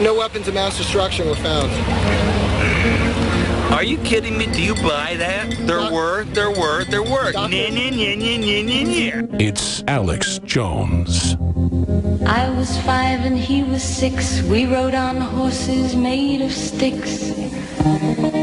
No weapons of mass destruction were found. Are you kidding me? Do you buy that? There were. It's Alex Jones. I was 5 and he was 6. We rode on horses made of sticks.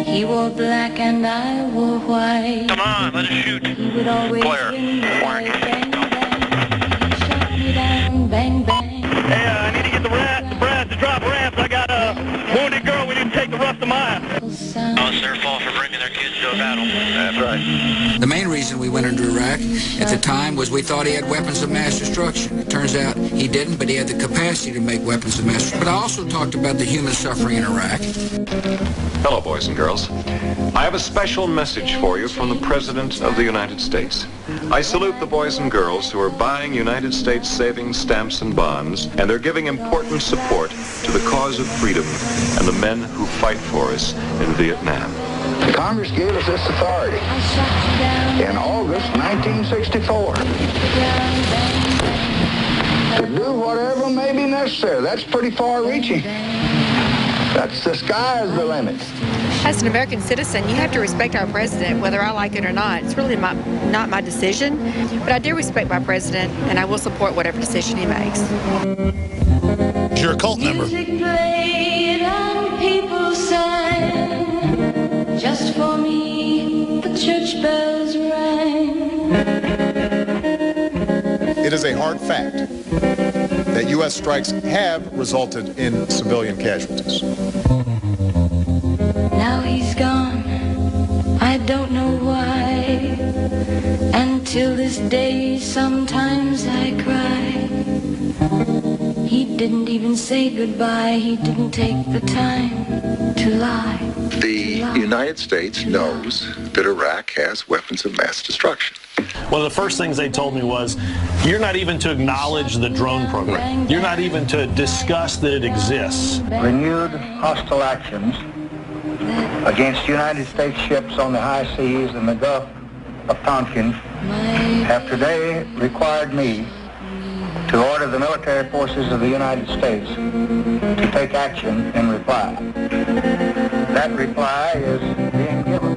He wore black and I wore white. Come on, let us shoot. He would always Blair. win by bang, bang. He shot me down, bang, bang. Hey, I need to get the brass to drop ramps. I got a wounded girl. We need to take the rest of mine. Oh, it's their fault for bringing their kids to a battle. That's right. The main reason we went into Iraq at the time was we thought he had weapons of mass destruction. It turns out he didn't, but he had the capacity to make weapons of mass destruction. But I also talked about the human suffering in Iraq. Hello, boys and girls. I have a special message for you from the President of the United States. I salute the boys and girls who are buying United States savings stamps and bonds, and they're giving important support to the cause of freedom and the men who fight for us in Vietnam. Congress gave us this authority in August 1964 to do whatever may be necessary. That's pretty far-reaching. That's the sky's the limit. As an American citizen, you have to respect our president, whether I like it or not. It's really not my decision, but I do respect my president, and I will support whatever decision he makes. You're a cult member. Music played and people sang. Just for me, the church bells rang. It is a hard fact that U.S. strikes have resulted in civilian casualties. Now he's gone, I don't know why. Until this day, sometimes I cry. He didn't even say goodbye, he didn't take the time to lie. The United States knows that Iraq has weapons of mass destruction. One of the first things they told me was, you're not even to acknowledge the drone program. You're not even to discuss that it exists. Renewed hostile actions against United States ships on the high seas and the Gulf of Tonkin have today required me to order the military forces of the United States to take action in reply. That reply is being given.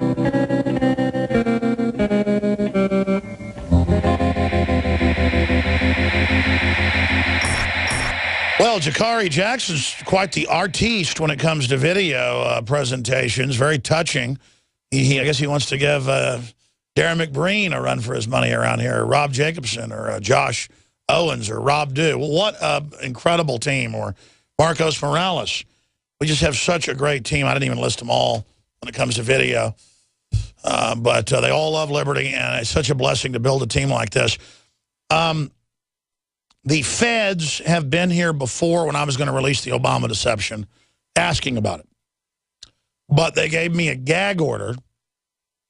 Well, Jakari Jackson's quite the artiste when it comes to video presentations. Very touching. I guess he wants to give Darren McBreen a run for his money around here, or Rob Jacobson, or Josh Owens, or Rob Dew. Well, what an incredible team, or Marcos Morales. We just have such a great team. I didn't even list them all when it comes to video. But they all love liberty, and it's such a blessing to build a team like this. The feds have been here before when I was going to release the Obama deception, asking about it. But they gave me a gag order,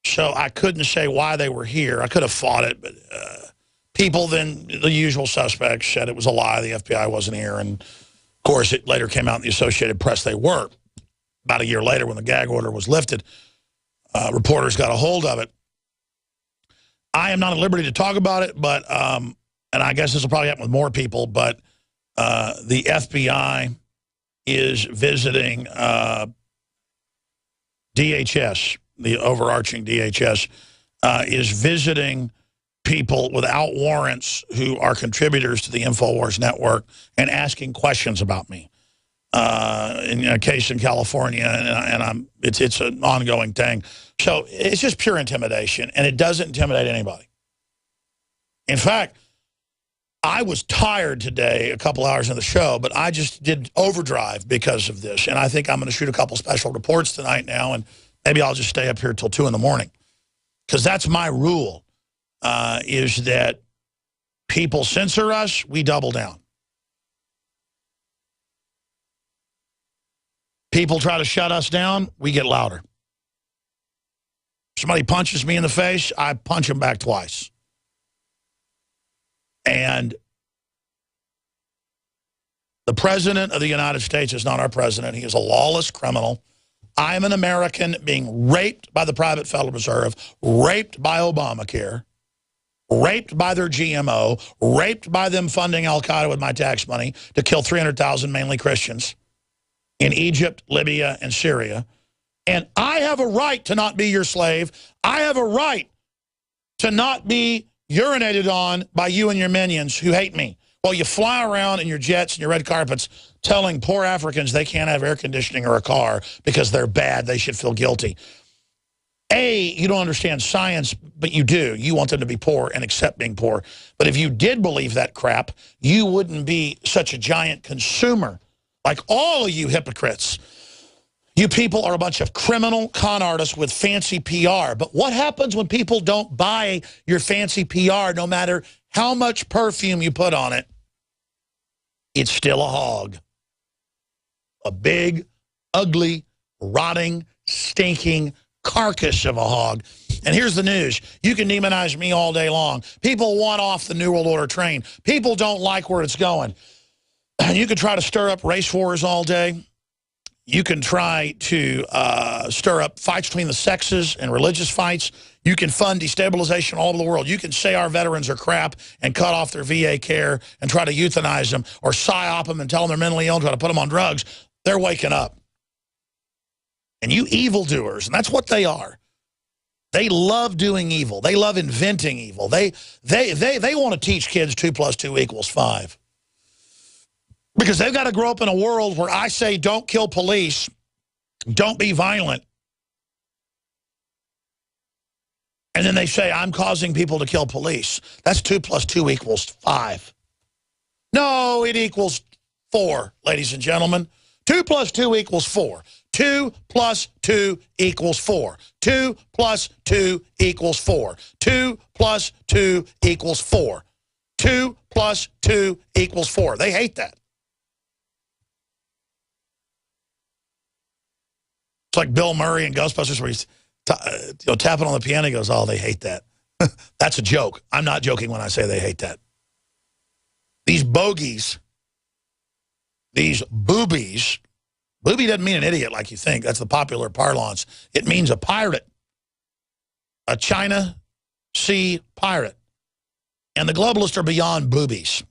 so I couldn't say why they were here. I could have fought it, but people then, the usual suspects, said it was a lie, the FBI wasn't here. And, of course, it later came out in the Associated Press they were. About a year later, when the gag order was lifted, reporters got a hold of it. I am not at liberty to talk about it, but... and I guess this will probably happen with more people, but the FBI is visiting DHS, the overarching DHS, is visiting people without warrants who are contributors to the InfoWars network and asking questions about me. In a case in California, and it's an ongoing thing. So it's just pure intimidation, and it doesn't intimidate anybody. In fact, I was tired today, a couple hours in the show, but I just did overdrive because of this. And I think I'm going to shoot a couple special reports tonight now, and maybe I'll just stay up here till 2 in the morning. Because that's my rule, is that people censor us, we double down. People try to shut us down, we get louder. Somebody punches me in the face, I punch him back twice. And the President of the United States is not our president. He is a lawless criminal. I am an American being raped by the private Federal Reserve, raped by Obamacare, raped by their GMO, raped by them funding Al-Qaeda with my tax money to kill 300,000 mainly Christians. in Egypt, Libya, and Syria. And I have a right to not be your slave. I have a right to not be urinated on by you and your minions who hate me. While you fly around in your jets and your red carpets telling poor Africans they can't have air conditioning or a car because they're bad, they should feel guilty. A, you don't understand science, but you do. You want them to be poor and accept being poor. But if you did believe that crap, you wouldn't be such a giant consumer like all of you hypocrites. You people are a bunch of criminal con artists with fancy PR. But what happens when people don't buy your fancy PR, no matter how much perfume you put on it? It's still a hog. A big, ugly, rotting, stinking carcass of a hog. And here's the news. You can demonize me all day long. People want off the New World Order train. People don't like where it's going. And you can try to stir up race wars all day. You can try to stir up fights between the sexes and religious fights. You can fund destabilization all over the world. You can say our veterans are crap and cut off their VA care and try to euthanize them or psyop them and tell them they're mentally ill and try to put them on drugs. They're waking up. And you evildoers, and that's what they are. They love doing evil. They love inventing evil. They want to teach kids 2 + 2 = 5. Because they've got to grow up in a world where I say don't kill police, don't be violent. And then they say I'm causing people to kill police. That's 2 + 2 = 5. No, it equals 4, ladies and gentlemen. 2 + 2 = 4. 2 + 2 = 4. 2 + 2 = 4. 2 + 2 = 4. 2 + 2 = 4. They hate that. It's like Bill Murray in Ghostbusters where he's tapping on the piano. He goes, oh, they hate that. That's a joke. I'm not joking when I say they hate that. These bogies, these boobies, booby doesn't mean an idiot like you think. That's the popular parlance. It means a pirate, a China Sea pirate. And the globalists are beyond boobies.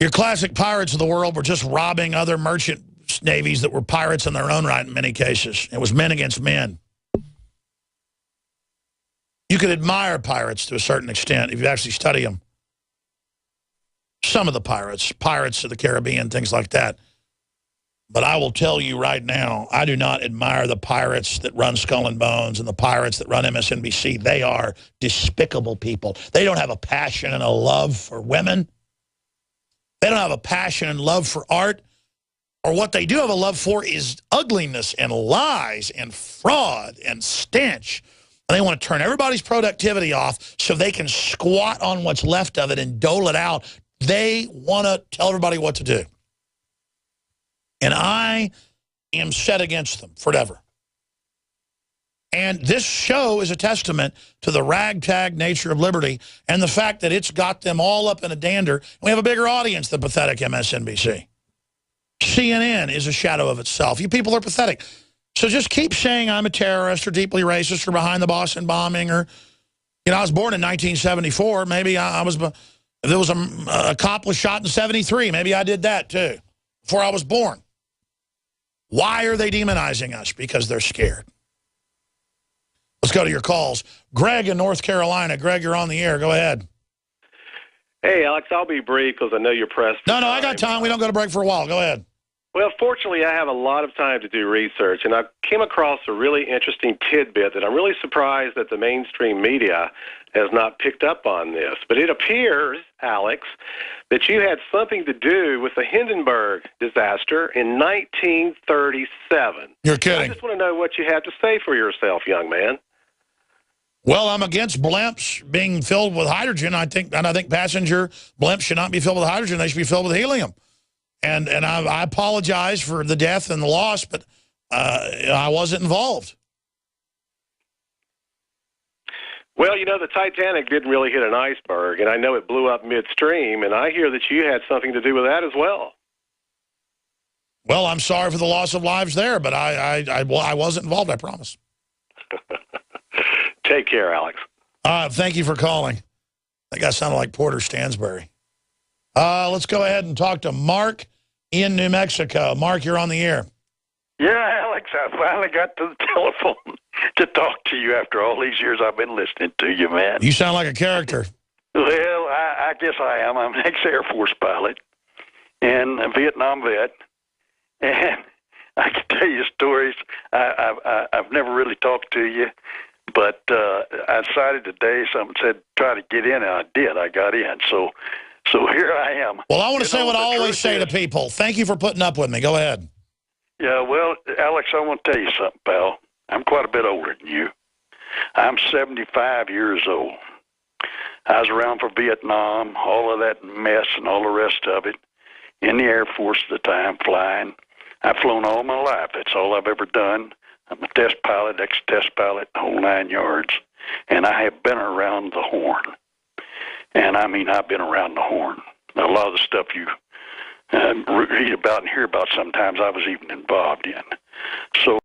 Your classic pirates of the world were just robbing other merchant navies that were pirates in their own right in many cases. It was men against men. You could admire pirates to a certain extent if you actually study them. Some of the pirates of the Caribbean, things like that. But I will tell you right now, I do not admire the pirates that run Skull and Bones and the pirates that run MSNBC. They are despicable people. They don't have a passion and a love for women. They don't have a passion and love for art. Or what they do have a love for is ugliness and lies and fraud and stench. And they want to turn everybody's productivity off so they can squat on what's left of it and dole it out. They want to tell everybody what to do. And I am set against them forever. And this show is a testament to the ragtag nature of liberty and the fact that it's got them all up in a dander. We have a bigger audience than pathetic MSNBC. CNN is a shadow of itself. You people are pathetic. So just keep saying I'm a terrorist or deeply racist or behind the Boston bombing or, you know, I was born in 1974. Maybe I was, if there was a cop was shot in 73, maybe I did that too, before I was born. Why are they demonizing us? Because they're scared. Let's go to your calls. Greg in North Carolina. Greg, you're on the air. Go ahead. Hey, Alex, I'll be brief because I know you're pressed. No, I got time. We don't go to break for a while. Go ahead. Well, fortunately, I have a lot of time to do research, and I came across a really interesting tidbit that I'm really surprised that the mainstream media has not picked up on this. But it appears, Alex, that you had something to do with the Hindenburg disaster in 1937. You're kidding. I just want to know what you have to say for yourself, young man. Well, I'm against blimps being filled with hydrogen. I think passenger blimps should not be filled with hydrogen. They should be filled with helium. And I apologize for the death and the loss, but I wasn't involved. Well, you know, the Titanic didn't really hit an iceberg, and I know it blew up midstream, and I hear that you had something to do with that as well. Well, I'm sorry for the loss of lives there, but I wasn't involved, I promise. Take care, Alex. Thank you for calling. That guy sounded like Porter Stansberry. Let's go ahead and talk to Mark in New Mexico. Mark, you're on the air. Yeah, Alex, I finally got to the telephone to talk to you after all these years I've been listening to you, man. You sound like a character. Well, I guess I am. I'm an ex-Air Force pilot and a Vietnam vet. And I can tell you stories. I've never really talked to you, but I decided today, something said try to get in, and I did. I got in. So here I am. Well, I want to say what I always say to people. Thank you for putting up with me. Go ahead. Yeah, well, Alex, I want to tell you something, pal. I'm quite a bit older than you. I'm 75 years old. I was around for Vietnam, all of that mess and all the rest of it, in the Air Force at the time, flying. I've flown all my life. That's all I've ever done. I'm a test pilot, ex-test pilot, the whole 9 yards. And I have been around the horn. And I mean, I've been around the horn. A lot of the stuff you read about and hear about sometimes I was even involved in. So